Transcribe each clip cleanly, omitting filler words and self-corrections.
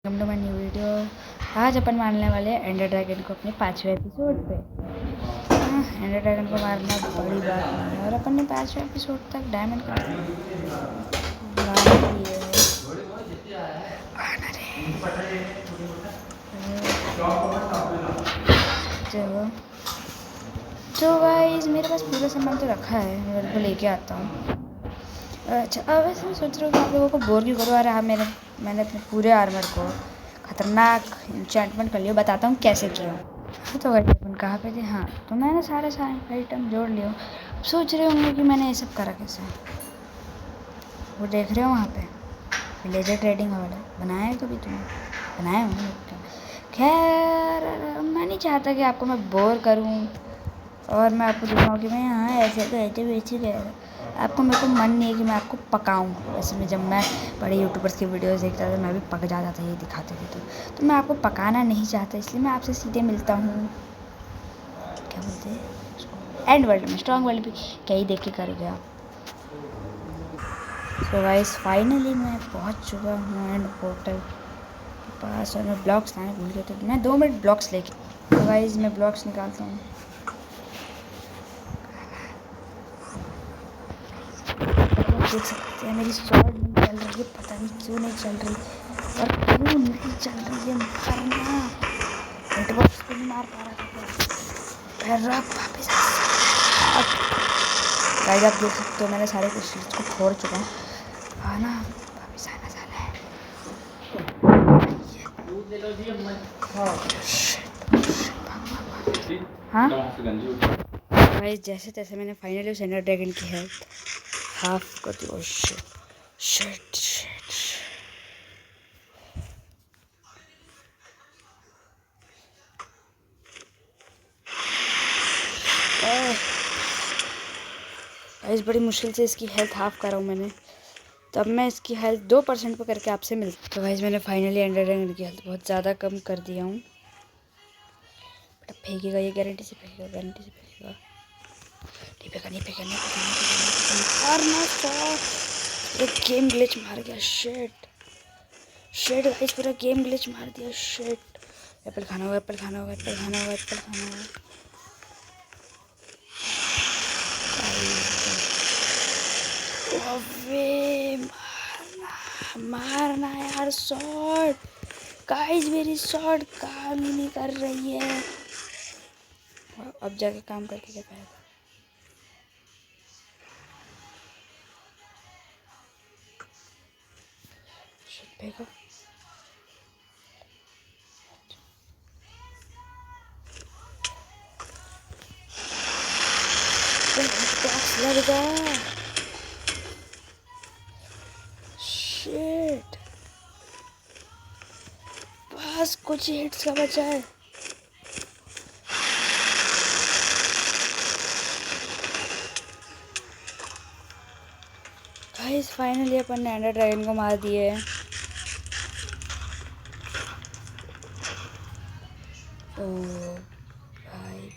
Welcome to my new video. आज अपन मारने वाले हैं एंडर ड्रैगन को अपने 5वें एपिसोड पे। एंडर ड्रैगन को मारना बड़ी बात नहीं है और अपन ने 5वें एपिसोड तक डायमंड कर तो गाइस मेरे पास पूरा सामान तो रखा है, मेरे को लेके आता हूँ। अच्छा, अब वैसे मैं सोच रहा हूँ कि आप लोगों को बोर क्यों करूँ। और हाँ, मैंने अपने पूरे आर्मर को खतरनाक इंचेंटमेंट कर लिया। बताता हूँ कैसे किया। हाँ तो गाइस अपन कहाँ पे थे। हाँ तो मैंने सारे आइटम जोड़ लिया। सोच रहे होंगे कि मैंने ये सब करा कैसे। वो देख रहे हो वहाँ पे विलेजर ट्रेडिंग वाला बनाया है कभी तुमने? बनाया होंगे। खैर मैं नहीं चाहता कि आपको मैं बोर करूँ और मैं आपको दिखाऊँ कि मैं यहाँ ऐसे गए थे वैसे गए थे। आपको मेरे को मन नहीं है कि मैं आपको पकाऊँ। वैसे में जब मैं बड़े यूट्यूबर्स की वीडियोस देखता था मैं भी पक जाता था, ये दिखाते थे। तो मैं आपको पकाना नहीं चाहता, इसलिए मैं आपसे सीधे मिलता हूँ। क्या बोलते हैं एंड वर्ल्ड में, स्ट्रॉन्ग वर्ल्ड भी क्या ही देख के कर गया। सो गाइस फाइनली मैं पहुँच चुका हूँ एंड पोर्टल के पास और मैं ब्लॉक्स लाने भूल गया था। मैं 2 मिनट ब्लॉक्स लेके। तो गाइस मैं ब्लॉक्स निकालता हूँ। देख सकते हैं मेरी शॉट नहीं चल रही है, पता नहीं क्यों नहीं चल रही और क्यों नहीं चल रही है। मारना हिटबॉक्स पे नहीं मार पा रहा था। फिर वापस गाइस आप देख सकते हो मैंने सारे क्रिस्टल्स को फोड़ चुका हूँ। आना वापस आना साला है। हाँ गाइस जैसे तैसे मैंने फाइनली उस एंडर ड्रैगन की हेल्थ हाफ कर दी। Shit shit shit. गाइस बड़ी मुश्किल से इसकी हेल्थ हाफ करा हूँ मैंने। तब मैं इसकी हेल्थ 2% पे करके आपसे मिलती। तो गाइस मैंने फाइनली एंडर ड्रैगन की हेल्थ बहुत ज़्यादा कम कर दिया हूँ। बट अब फेंकेगा ये, गारंटी से फेंकेगा, गारंटी से फेंकेगा। नहीं फेंका, नहीं फेंका, नहीं फेंका, मारना तो पूरा गेम ग्लिच मार गया। शिट शिट गाइस पूरा गेम ग्लिच मार दिया। शिट एप्पल खाना होगा, एप्पल खाना होगा, एप्पल खाना होगा, एप्पल खाना होगा। अबे मारना यार शॉट। गाइस मेरी शॉट काम ही नहीं कर रही है। अब जाके काम करके क्या फायदा। फेंको लग गया। शिट बस कुछ ही हिट्स का बचा है। गाइस फाइनली अपन ने एंडर ड्रैगन को मार दिए। ओ भाई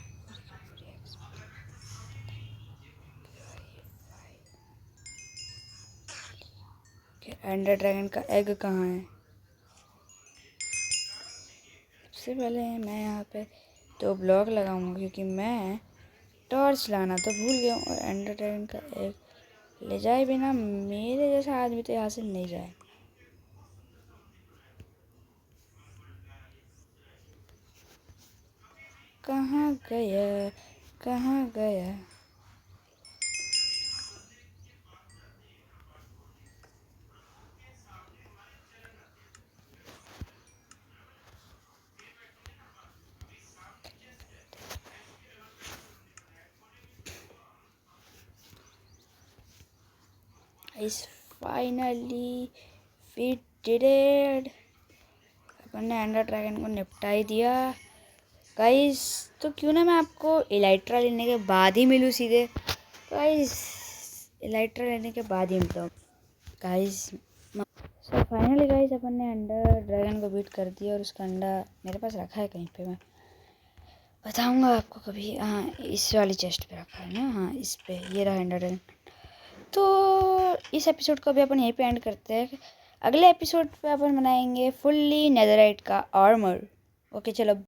एंडर ड्रैगन का एग कहाँ है? सबसे पहले मैं यहाँ पे 2 ब्लॉक लगाऊंगा क्योंकि मैं टॉर्च लाना तो भूल गया हूँ। और एंडर ड्रैगन का एग ले जाए बिना मेरे जैसा आदमी तो यहाँ से नहीं जाए। कहाँ गया, कहाँ गया? इस फाइनली वी डिड इट। अपन ने एंडर ड्रैगन को निपटा ही दिया। गाइस तो क्यों ना मैं आपको इलाइट्रा लेने के बाद ही मिलूँ सीधे। गाइस इलाइट्रा लेने के बाद ही मिलता हूँ गाइस। सो फाइनली गाइस अपन ने एंडर ड्रैगन को बीट कर दिया और उसका अंडा मेरे पास रखा है कहीं पे, मैं बताऊंगा आपको कभी। हाँ इस वाली चेस्ट पे रखा है ना। हाँ इस पे ये रहा एंडर ड्रैगन। तो इस एपिसोड को अभी अपन यहीं पे एंड करते हैं। अगले एपिसोड पे अपन बनाएंगे फुल्ली नेदरराइट का आर्मर। ओके चलो।